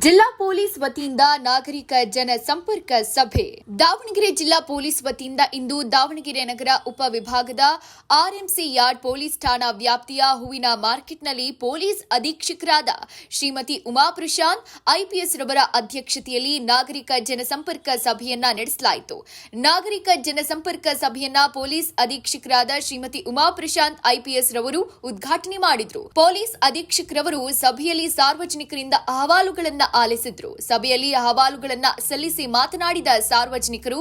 ಜಿಲ್ಲಾ ಪೊಲೀಸ್ ವತಿಯಿಂದ ನಾಗರಿಕ ಜನ ಸಂಪರ್ಕ ಸಭೆ. ದಾವಣಗೆರೆ ಜಿಲ್ಲಾ ಪೊಲೀಸ್ ವತಿಯಿಂದ ಇಂದು ದಾವಣಗೆರೆ ನಗರ ಉಪವಿಭಾಗದ ಆರ್ಎಂಸಿ ಯಾರ್ಡ್ ಪೊಲೀಸ್ ಠಾಣಾ ವ್ಯಾಪ್ತಿಯ ಹೂವಿನ ಮಾರ್ಕೆಟ್ನಲ್ಲಿ ಪೊಲೀಸ್ ಅಧೀಕ್ಷಕರಾದ ಶ್ರೀಮತಿ ಉಮಾ ಪ್ರಶಾಂತ್ ಐಪಿಎಸ್ ರವರ ಅಧ್ಯಕ್ಷತೆಯಲ್ಲಿ ನಾಗರಿಕ ಜನಸಂಪರ್ಕ ಸಭೆಯನ್ನ ನಡೆಸಲಾಯಿತು. ನಾಗರಿಕ ಜನಸಂಪರ್ಕ ಸಭೆಯನ್ನ ಪೊಲೀಸ್ ಅಧೀಕ್ಷಕರಾದ ಶ್ರೀಮತಿ ಉಮಾ ಪ್ರಶಾಂತ್ ಐಪಿಎಸ್ ರವರು ಉದ್ಘಾಟನೆ ಮಾಡಿದರು. ಪೊಲೀಸ್ ಅಧೀಕ್ಷಕರವರು ಸಭೆಯಲ್ಲಿ ಸಾರ್ವಜನಿಕರಿಂದ ಅಹವಾಲುಗಳನ್ನು ಆಲಿಸಿದ್ರು. ಸಭೆಯಲ್ಲಿ ಅಹವಾಲುಗಳನ್ನು ಸಲ್ಲಿಸಿ ಮಾತನಾಡಿದ ಸಾರ್ವಜನಿಕರು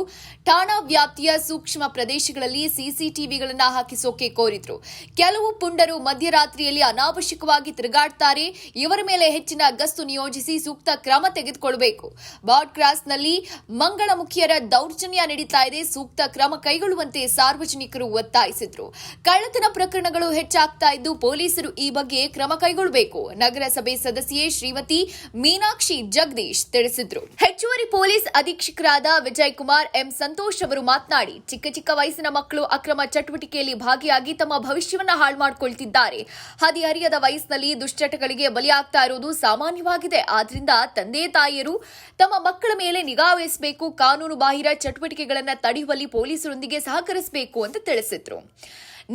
ಠಾಣಾ ವ್ಯಾಪ್ತಿಯ ಸೂಕ್ಷ್ಮ ಪ್ರದೇಶಗಳಲ್ಲಿ ಸಿಸಿಟಿವಿಗಳನ್ನು ಹಾಕಿಸೋಕೆ ಕೋರಿದ್ರು. ಕೆಲವು ಪುಂಡರು ಮಧ್ಯರಾತ್ರಿಯಲ್ಲಿ ಅನಾವಶ್ಯಕವಾಗಿ ತಿರುಗಾಡ್ತಾರೆ, ಇವರ ಮೇಲೆ ಹೆಚ್ಚಿನ ಗಸ್ತು ನಿಯೋಜಿಸಿ ಸೂಕ್ತ ಕ್ರಮ ತೆಗೆದುಕೊಳ್ಳಬೇಕು. ಬಾರ್ಡ್ ಕ್ರಾಸ್ನಲ್ಲಿ ಮಂಗಳಮುಖಿಯರ ದೌರ್ಜನ್ಯ ನಡೀತಾ ಇದೆ, ಸೂಕ್ತ ಕ್ರಮ ಕೈಗೊಳ್ಳುವಂತೆ ಸಾರ್ವಜನಿಕರು ಒತ್ತಾಯಿಸಿದ್ರು. ಕಳ್ಳತನ ಪ್ರಕರಣಗಳು ಹೆಚ್ಚಾಗ್ತಾ ಇದ್ದು ಪೊಲೀಸರು ಈ ಬಗ್ಗೆ ಕ್ರಮ ಕೈಗೊಳ್ಳಬೇಕು. ನಗರಸಭೆ ಸದಸ್ಯೆ ಶ್ರೀಮತಿ ಮೀನಾಕ್ಷಿ ಜಗದೀಶ್ ತಿಳಿಸಿದ್ರು. ಹೆಚ್ಚುವರಿ ಪೊಲೀಸ್ ಅಧೀಕ್ಷಕರಾದ ವಿಜಯ್ ಕುಮಾರ್ ಎಂ ಸಂತೋಷ್ ಅವರು ಮಾತನಾಡಿ, ಚಿಕ್ಕ ವಯಸ್ಸಿನ ಮಕ್ಕಳು ಅಕ್ರಮ ಚಟುವಟಿಕೆಯಲ್ಲಿ ಭಾಗಿಯಾಗಿ ತಮ್ಮ ಭವಿಷ್ಯವನ್ನ ಹಾಳು ಮಾಡಿಕೊಳ್ತಿದ್ದಾರೆ. ಹದಿಹರಿಯದ ವಯಸ್ಸಿನಲ್ಲಿ ದುಶ್ಚಟಗಳಿಗೆ ಬಲಿಯಾಗ್ತಾ ಇರುವುದು ಸಾಮಾನ್ಯವಾಗಿದೆ. ಆದ್ರಿಂದ ತಂದೆ ತಾಯಿಯರು ತಮ್ಮ ಮಕ್ಕಳ ಮೇಲೆ ನಿಗಾ ವಹಿಸಬೇಕು, ಕಾನೂನು ಬಾಹಿರ ಚಟುವಟಿಕೆಗಳನ್ನು ತಡೆಯುವಲ್ಲಿ ಪೊಲೀಸರೊಂದಿಗೆ ಸಹಕರಿಸಬೇಕು ಅಂತ ತಿಳಿಸಿದ್ರು.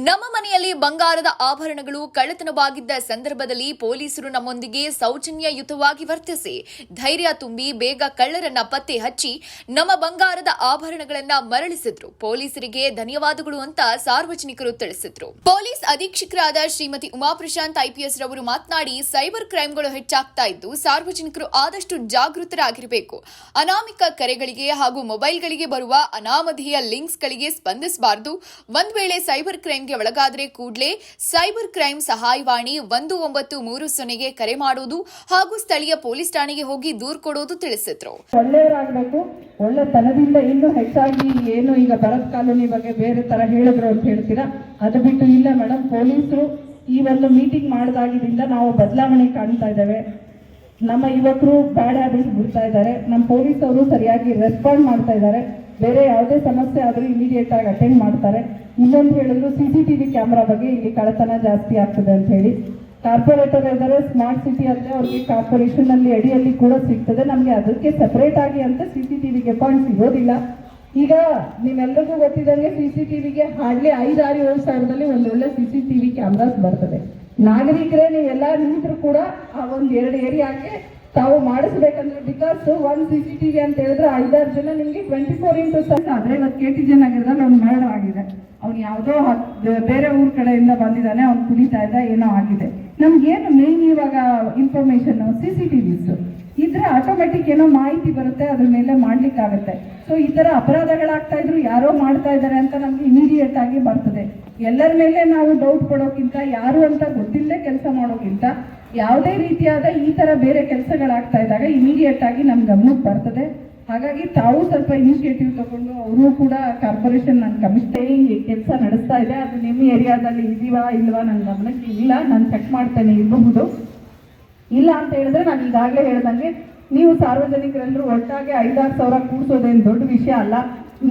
ನಮ್ಮ ಮನೆಯಲ್ಲಿ ಬಂಗಾರದ ಆಭರಣಗಳು ಕಳ್ಳತನವಾಗಿದ್ದ ಸಂದರ್ಭದಲ್ಲಿ ಪೊಲೀಸರು ನಮ್ಮೊಂದಿಗೆ ಸೌಜನ್ಯಯುತವಾಗಿ ವರ್ತಿಸಿ ಧೈರ್ಯ ತುಂಬಿ ಬೇಗ ಕಳ್ಳರನ್ನ ಪತ್ತೆ ಹಚ್ಚಿ ನಮ್ಮ ಬಂಗಾರದ ಆಭರಣಗಳನ್ನ ಮರಳಿಸಿದ್ರು. ಪೊಲೀಸರಿಗೆ ಧನ್ಯವಾದಗಳು ಅಂತ ಸಾರ್ವಜನಿಕರು ತಿಳಿಸಿದ್ರು. ಪೊಲೀಸ್ ಅಧೀಕ್ಷಕರಾದ ಶ್ರೀಮತಿ ಉಮಾ ಪ್ರಶಾಂತ್ ಐಪಿಎಸ್ ರವರು ಮಾತನಾಡಿ, ಸೈಬರ್ ಕ್ರೈಮ್ಗಳು ಹೆಚ್ಚಾಗ್ತಾ ಇದ್ದು ಸಾರ್ವಜನಿಕರು ಆದಷ್ಟು ಜಾಗೃತರಾಗಿರಬೇಕು. ಅನಾಮಿಕ ಕರೆಗಳಿಗೆ ಹಾಗೂ ಮೊಬೈಲ್ಗಳಿಗೆ ಬರುವ ಅನಾಮಧೇಯ ಲಿಂಕ್ಸ್ಗಳಿಗೆ ಸ್ಪಂದಿಸಬಾರದು. ಒಂದು ವೇಳೆ ಸೈಬರ್ ಕ್ರೈಮ್ ಒಳಗಾದರೆ ಕೂಡಲೇ ಸೈಬರ್ ಕ್ರೈಮ್ ಸಹಾಯವಾಣಿ 1930ಗೆ ಕರೆ ಮಾಡುವುದು ಹಾಗೂ ಸ್ಥಳೀಯ ಪೊಲೀಸ್ ಠಾಣೆಗೆ ಹೋಗಿ ದೂರು ಕೊಡೋದು ತಿಳಿಸಿದ್ರು. ಒಳ್ಳೆಯವರಾಗಬೇಕು, ಒಳ್ಳೆತನದಿಂದ ಇನ್ನೂ ಹೆಚ್ಚಾಗಿ ಏನು ಈಗ ಭರತ್ ಕಾಲೋನಿ ಬಗ್ಗೆ ಬೇರೆ ತರ ಹೇಳಿದ್ರು ಅಂತ ಹೇಳ್ತೀರಾ, ಅದು ಬಿಟ್ಟು ಇಲ್ಲ ಮೇಡಮ್, ಪೊಲೀಸರು ಈ ಒಂದು ಮೀಟಿಂಗ್ ಮಾಡಿದಾಗಿನಿಂದ ನಾವು ಬದಲಾವಣೆ ಕಾಣ್ತಾ ಇದ್ದೇವೆ. ನಮ್ಮ ಯುವಕರು ಬ್ಯಾಡ್ ಹ್ಯಾಬಿಟ್ಸ್ ಬಿಡ್ತಾ ಇದ್ದಾರೆ, ನಮ್ಮ ಪೊಲೀಸ್ ಅವರು ಸರಿಯಾಗಿ ರೆಸ್ಪಾಂಡ್ ಮಾಡ್ತಾ ಇದ್ದಾರೆ. ಬೇರೆ ಯಾವುದೇ ಸಮಸ್ಯೆ ಆದರೂ ಇಮಿಡಿಯೇಟ್ ಆಗಿ ಅಟೆಂಡ್ ಮಾಡ್ತಾರೆ. ಇನ್ನೊಂದು ಹೇಳಿದ್ರು ಸಿಸಿಟಿವಿ ಕ್ಯಾಮ್ರಾ ಬಗ್ಗೆ ಇಲ್ಲಿ ಕಳ್ಳತನ ಜಾಸ್ತಿ ಆಗ್ತದೆ ಅಂತ ಹೇಳಿ. ಕಾರ್ಪೊರೇಟರ್ ಇದ್ದಾರೆ, ಸ್ಮಾರ್ಟ್ ಸಿಟಿ ಅಂದ್ರೆ ಅವ್ರಿಗೆ ಕಾರ್ಪೊರೇಷನ್ ಅಲ್ಲಿ ಅಡಿಯಲ್ಲಿ ಕೂಡ ಸಿಗ್ತದೆ. ನಮಗೆ ಅದಕ್ಕೆ ಸೆಪರೇಟ್ ಆಗಿ ಅಂತ ಸಿಸಿಟಿವಿಗೆ ಪಾಯಿಂಟ್ ಸಿಗೋದಿಲ್ಲ. ಈಗ ನಿಮ್ಮೆಲ್ಲರಿಗೂ ಗೊತ್ತಿದ್ದಂಗೆ ಸಿಸಿಟಿವಿಗೆ ಹಾರ್ಡ್ಲಿ 5-7 ಸಾವಿರದಲ್ಲಿ ಒಂದೊಳ್ಳೆ ಸಿಸಿಟಿವಿ ಕ್ಯಾಮ್ರಾಸ್ ಬರ್ತದೆ. ನಾಗರಿಕರೇ ನೀವೆಲ್ಲ ನಿಂತರೂ ಕೂಡ ಆ ಒಂದು 2 ಏರಿಯಾಕ್ಕೆ ತಾವು ಮಾಡಿಸ್ಬೇಕಂದ್ರೆ, ಬಿಕಾಸ್ ಒಂದು ಸಿಸಿಟಿವಿ ಅಂತ ಹೇಳಿದ್ರೆ 5-6 ಜನ ನಿಮ್ಗೆ 24x7 ಆದ್ರೆ ಇವತ್ತು KTJ ನಗರದಲ್ಲಿ ಅವ್ನು ಮರಣ ಆಗಿದೆ. ಅವ್ನು ಯಾವುದೋ ಬೇರೆ ಊರ್ ಕಡೆಯಿಂದ ಬಂದಿದ್ದಾನೆ, ಅವ್ನು ಕುಡಿತಾ ಇದ್ದ, ಏನೋ ಆಗಿದೆ. ನಮ್ಗೇನು ಮೇನ್ ಇವಾಗ ಇನ್ಫಾರ್ಮೇಶನ್ ಸಿಸಿಟಿವಿಸ್ ಇದ್ರೆ ಆಟೋಮೆಟಿಕ್ ಏನೋ ಮಾಹಿತಿ ಬರುತ್ತೆ, ಅದ್ರ ಮೇಲೆ ಮಾಡ್ಲಿಕ್ಕಾಗತ್ತೆ. ಸೊ ಈ ತರ ಅಪರಾಧಗಳಾಗ್ತಾ ಇದ್ರು, ಯಾರೋ ಮಾಡ್ತಾ ಇದ್ದಾರೆ ಅಂತ ನಮ್ಗೆ ಇಮಿಡಿಯೇಟ್ ಆಗಿ ಬರ್ತದೆ. ಎಲ್ಲರ ಮೇಲೆ ನಾವು ಡೌಟ್ ಕೊಡೋಕ್ಕಿಂತ, ಯಾರು ಅಂತ ಗೊತ್ತಿಲ್ಲದೆ ಕೆಲಸ ಮಾಡೋಕ್ಕಿಂತ, ಯಾವುದೇ ರೀತಿಯಾದ ಈ ತರ ಬೇರೆ ಕೆಲಸಗಳಾಗ್ತಾ ಇದ್ದಾಗ ಇಮಿಡಿಯೇಟ್ ಆಗಿ ನಮ್ ಗಮನಕ್ಕೆ ಬರ್ತದೆ. ಹಾಗಾಗಿ ತಾವು ಸ್ವಲ್ಪ ಇನಿಷಿಯೇಟಿವ್ ತಗೊಂಡು, ಅವರು ಕೂಡ ಕಾರ್ಪೊರೇಷನ್ ನನ್ನ ಕಮಿಷನ್ ಕೆಲಸ ನಡೆಸ್ತಾ ಇದೆ, ಅದು ನಿಮ್ಮ ಏರಿಯಾದಲ್ಲಿ ಇದೀವಾ ಇಲ್ವಾ ನನ್ನ ಗಮನಕ್ಕೆ ಇಲ್ಲ, ನಾನು ಚೆಕ್ ಮಾಡ್ತೇನೆ, ಇರಬಹುದು. ಇಲ್ಲ ಅಂತ ಹೇಳಿದ್ರೆ ನಾನು ಈಗಾಗಲೇ ಹೇಳ್ದಂಗೆ ನೀವು ಸಾರ್ವಜನಿಕರೆಲ್ಲರೂ ಒಟ್ಟಾಗಿ 5-6 ಸಾವಿರ ಕೂಡಿಸೋದೇನು ದೊಡ್ಡ ವಿಷಯ ಅಲ್ಲ.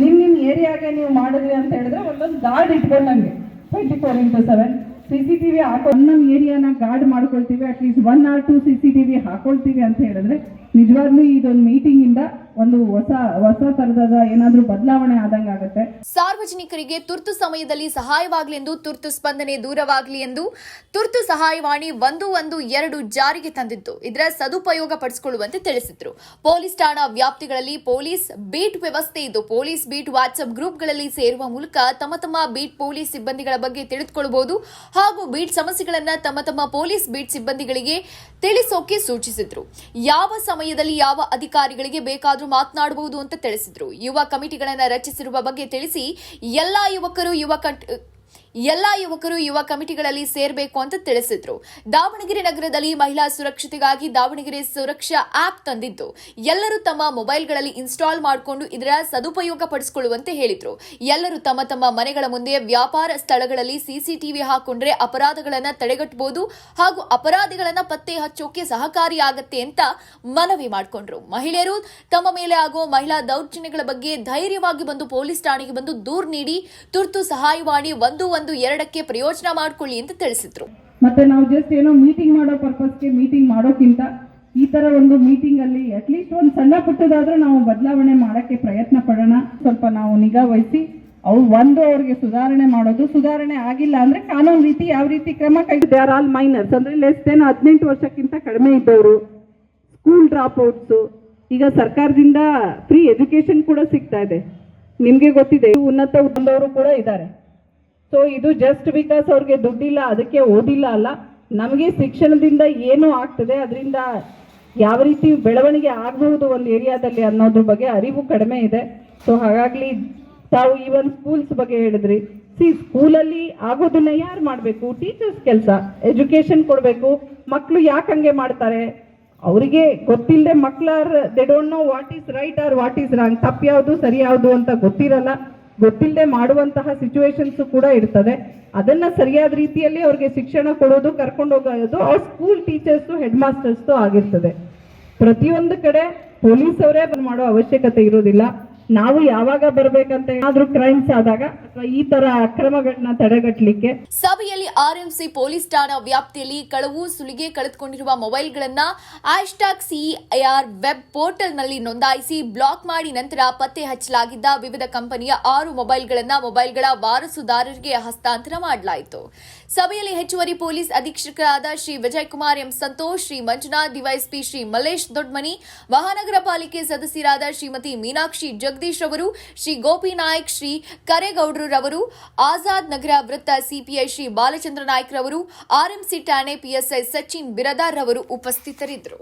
ನಿಮ್ಮ ಏರಿಯಾಗೆ ನೀವು ಮಾಡಿದ್ರಿ ಅಂತ ಹೇಳಿದ್ರೆ ಒಂದೊಂದು ಗಾರ್ಡ್ ಇಟ್ಕೊಂಡಂಗೆ 24x7 ಸಿಸಿಟಿವಿ ಹಾಕೊಂಡು ನಮ್ಮ ಏರಿಯಾನ ಗಾರ್ಡ್ ಮಾಡ್ಕೊಳ್ತೀವಿ. ಅಟ್ಲೀಸ್ಟ್ 1 or 2 ಸಿಸಿಟಿವಿ ಹಾಕೊಳ್ತೀವಿ ಅಂತ ಹೇಳಿದ್ರೆ ನಿಜವಾಗ್ಲೂ ಇದೊಂದು ಮೀಟಿಂಗ್ ಇಂದ ಒಂದು ಹೊಸ ತರಹದ ಏನಾದ್ರೂ ಬದಲಾವಣೆ ಆದಂಗೆ ಆಗುತ್ತೆ. ಸಾರ್ವಜನಿಕರಿಗೆ ತುರ್ತು ಸಮಯದಲ್ಲಿ ಸಹಾಯವಾಗಲಿ ಎಂದು ತುರ್ತು ಸ್ಪಂದನೆ ದೂರವಾಗಲಿ ಎಂದು ತುರ್ತು ಸಹಾಯವಾಣಿ 112 ಜಾರಿಗೆ ತಂದಿದ್ದು, ಇದರ ಸದುಪಯೋಗ ಪಡಿಸಿಕೊಳ್ಳುವಂತೆ ತಿಳಿಸಿದ್ರು. ಪೊಲೀಸ್ ಠಾಣಾ ವ್ಯಾಪ್ತಿಗಳಲ್ಲಿ ಪೊಲೀಸ್ ಬೀಟ್ ವ್ಯವಸ್ಥೆ ಇದ್ದು, ಪೊಲೀಸ್ ಬೀಟ್ ವಾಟ್ಸ್ಆಪ್ ಗ್ರೂಪ್ಗಳಲ್ಲಿ ಸೇರುವ ಮೂಲಕ ತಮ್ಮ ಬೀಟ್ ಪೊಲೀಸ್ ಸಿಬ್ಬಂದಿಗಳ ಬಗ್ಗೆ ತಿಳಿದುಕೊಳ್ಳಬಹುದು ಹಾಗೂ ಬೀಟ್ ಸಮಸ್ಯೆಗಳನ್ನ ತಮ್ಮ ಪೊಲೀಸ್ ಬೀಟ್ ಸಿಬ್ಬಂದಿಗಳಿಗೆ ತಿಳಿಸೋಕೆ ಸೂಚಿಸಿದ್ರು. ಯಾವ ಸಮಯದಲ್ಲಿ ಯಾವ ಅಧಿಕಾರಿಗಳಿಗೆ ಬೇಕಾದರೂ ಮಾತನಾಡಬಹುದು ಅಂತ ತಿಳಿಸಿದ್ರು. ಯುವ ಕಮಿಟಿಗಳನ್ನು ರಚಿಸಿರುವ ಬಗ್ಗೆ ತಿಳಿಸಿ ಎಲ್ಲಾ ಯುವಕರು ಯುವ ಕಮಿಟಿಗಳಲ್ಲಿ ಸೇರಬೇಕು ಅಂತ ತಿಳಿಸಿದ್ರು. ದಾವಣಗೆರೆ ನಗರದಲ್ಲಿ ಮಹಿಳಾ ಸುರಕ್ಷತೆಗಾಗಿ ದಾವಣಗೆರೆ ಸುರಕ್ಷಾ ಆಪ್ ತಂದಿದ್ದು, ಎಲ್ಲರೂ ತಮ್ಮ ಮೊಬೈಲ್ಗಳಲ್ಲಿ ಇನ್ಸ್ಟಾಲ್ ಮಾಡಿಕೊಂಡು ಇದರ ಸದುಪಯೋಗ ಪಡಿಸಿಕೊಳ್ಳುವಂತೆ ಹೇಳಿದ್ರು. ಎಲ್ಲರೂ ತಮ್ಮ ಮನೆಗಳ ಮುಂದೆ ವ್ಯಾಪಾರ ಸ್ಥಳಗಳಲ್ಲಿ ಸಿಸಿಟಿವಿ ಹಾಕೊಂಡ್ರೆ ಅಪರಾಧಗಳನ್ನ ತಡೆಗಟ್ಟಬಹುದು ಹಾಗೂ ಅಪರಾಧಿಗಳನ್ನ ಪತ್ತೆ ಹಚ್ಚೋಕೆ ಸಹಕಾರಿಯಾಗತ್ತೆ ಅಂತ ಮನವಿ ಮಾಡಿಕೊಂಡ್ರು. ಮಹಿಳೆಯರು ತಮ್ಮ ಮೇಲೆ ಆಗೋ ಮಹಿಳಾ ದೌರ್ಜನ್ಯಗಳ ಬಗ್ಗೆ ಧೈರ್ಯವಾಗಿ ಬಂದು ಪೊಲೀಸ್ ಠಾಣೆಗೆ ಬಂದು ದೂರು ನೀಡಿ ತುರ್ತು ಸಹಾಯವಾಣಿ 112ಕ್ಕೆ ಪ್ರಯೋಜನ ಮಾಡಿಕೊಳ್ಳಿ ಅಂತ ತಿಳಿಸಿದ್ರು. ಮತ್ತೆ ನಾವು ಜಸ್ಟ್ ಏನೋ ಮೀಟಿಂಗ್ ಮಾಡೋ ಪರ್ಪಸ್ಗೆ ಮೀಟಿಂಗ್ ಮಾಡೋಕ್ಕಿಂತ ಈ ತರ ಒಂದು ಮೀಟಿಂಗ್ ಅಲ್ಲಿ ಅಟ್ಲೀಸ್ಟ್ ಒಂದು ಸಣ್ಣ ಪುಟ್ಟದಾದ್ರೂ ನಾವು ಬದಲಾವಣೆ ಮಾಡಕ್ಕೆ ಪ್ರಯತ್ನ ಪಡೋಣ. ಸ್ವಲ್ಪ ನಾವು ನಿಗಾ ವಹಿಸಿ ಅವ್ರಿಗೆ ಸುಧಾರಣೆ ಮಾಡೋದು, ಸುಧಾರಣೆ ಆಗಿಲ್ಲ ಅಂದ್ರೆ ಕಾನೂನು ರೀತಿ ಯಾವ ರೀತಿ ಕ್ರಮ ದೇ ಆರ್ ಆಲ್ ಮೈನರ್ಸ್, ಅಂದ್ರೆ ಲೆಸ್ ದೆನ್ 18 ವರ್ಷಕ್ಕಿಂತ ಕಡಿಮೆ ಇದ್ದವರು, ಸ್ಕೂಲ್ ಡ್ರಾಪ್ ಔಟ್ಸು. ಈಗ ಸರ್ಕಾರದಿಂದ ಫ್ರೀ ಎಜುಕೇಶನ್ ಕೂಡ ಸಿಗ್ತಾ ಇದೆ, ನಿಮ್ಗೆ ಗೊತ್ತಿದೆ. ಉನ್ನತ ಓದೋರು ಕೂಡ ಇದ್ದಾರೆ. ಸೊ ಇದು ಜಸ್ಟ್ ಬಿಕಾಸ್ ಅವ್ರಿಗೆ ದುಡ್ಡಿಲ್ಲ ಅದಕ್ಕೆ ಓದಿಲ್ಲ ಅಲ್ಲ, ನಮಗೆ ಶಿಕ್ಷಣದಿಂದ ಏನು ಆಗ್ತದೆ, ಅದರಿಂದ ಯಾವ ರೀತಿ ಬೆಳವಣಿಗೆ ಆಗಬಹುದು ಒಂದು ಏರಿಯಾದಲ್ಲಿ ಅನ್ನೋದ್ರ ಬಗ್ಗೆ ಅರಿವು ಕಡಿಮೆ ಇದೆ. ಸೊ ಹಾಗಾಗಿ ತಾವು ಈವನ್ ಸ್ಕೂಲ್ಸ್ ಬಗ್ಗೆ ಹೇಳಿದ್ರಿ. ಸ್ಕೂಲಲ್ಲಿ ಆಗೋದನ್ನ ಯಾರು ಮಾಡಬೇಕು? ಟೀಚರ್ಸ್ ಕೆಲಸ, ಎಜುಕೇಶನ್ ಕೊಡಬೇಕು. ಮಕ್ಕಳು ಯಾಕೆ ಹಂಗೆ ಮಾಡ್ತಾರೆ? ಅವರಿಗೆ ಗೊತ್ತಿಲ್ಲದೆ they don't know what is right or what is wrong, ತಪ್ಪು ಯಾವುದು ಸರಿ ಯಾವುದು ಅಂತ ಗೊತ್ತಿರಲ್ಲ, ಗೊತ್ತಿಲ್ಲದೆ ಮಾಡುವಂತಹ ಸಿಚುವೇಶನ್ಸ್ ಕೂಡ ಇರ್ತದೆ. ಅದನ್ನ ಸರಿಯಾದ ರೀತಿಯಲ್ಲಿ ಅವ್ರಿಗೆ ಶಿಕ್ಷಣ ಕೊಡೋದು, ಕರ್ಕೊಂಡು ಹೋಗೋದು ಅವ್ರ ಸ್ಕೂಲ್ ಟೀಚರ್ಸು ಹೆಡ್ ಮಾಸ್ಟರ್ಸ್ ಆಗಿರ್ತದೆ. ಪ್ರತಿಯೊಂದು ಕಡೆ ಪೊಲೀಸ್ ಅವರೇ ಮಾಡೋ ಅವಶ್ಯಕತೆ ಇರೋದಿಲ್ಲ. ನಾವು ಯಾವಾಗ ಬರ್ಬೇಕಂತ ಏನಾದ್ರೂ ಕ್ರೈಮ್ಸ್ ಆದಾಗ ಅಥವಾ ಈ ತರ ಅಕ್ರಮಗಳನ್ನ ತಡೆಗಟ್ಟಲಿಕ್ಕೆ ಸಭೆಯಲ್ಲಿ ಆರ್ಎಂಸಿ ಪೊಲೀಸ್ ಠಾಣಾ ವ್ಯಾಪ್ತಿಯಲ್ಲಿ ಕಳವು ಸುಲಿಗೆ ಕಳೆದುಕೊಂಡಿರುವ ಮೊಬೈಲ್ಗಳನ್ನ #CEIR ವೆಬ್ ಪೋರ್ಟಲ್ನಲ್ಲಿ ನೋಂದಾಯಿಸಿ ಬ್ಲಾಕ್ ಮಾಡಿ ನಂತರ ಪತ್ತೆ ಹಚ್ಚಲಾಗಿದ್ದ ವಿವಿಧ ಕಂಪನಿಯ 6 ಮೊಬೈಲ್ಗಳ ವಾರಸುದಾರರಿಗೆ ಹಸ್ತಾಂತರ ಮಾಡಲಾಯಿತು. ಸಭೆಯಲ್ಲಿ ಹೆಚ್ಚುವರಿ ಪೊಲೀಸ್ ಅಧೀಕ್ಷಕರಾದ ಶ್ರೀ ವಿಜಯಕುಮಾರ್ ಎಂ ಸಂತೋಷ್, ಶ್ರೀ ಮಂಜುನಾಥ್, ಡಿವೈಎಸ್ಪಿ ಶ್ರೀ ಮಲ್ಲೇಶ್ ದೊಡ್ಮನಿ, ಮಹಾನಗರ ಪಾಲಿಕೆ ಸದಸ್ಯರಾದ ಶ್ರೀಮತಿ ಮೀನಾಕ್ಷಿ ಜಗದೀಶ್ ರವರು, ಶ್ರೀ ಗೋಪಿ ನಾಯ್ಕ್, ಶ್ರೀ ಕರೇಗೌಡ್ರವರು, ಆಜಾದ್ ನಗರ ವೃತ್ತ ಸಿಪಿಐ ಶ್ರೀ ಬಾಲಚಂದ್ರ ನಾಯ್ಕ್ ರವರು, ಆರ್ಎಂಸಿ ಠಾಣೆ PSI ಸಚಿನ್ ಬಿರದಾರ್ ರವರು ಉಪಸ್ಥಿತರಿದ್ದರು.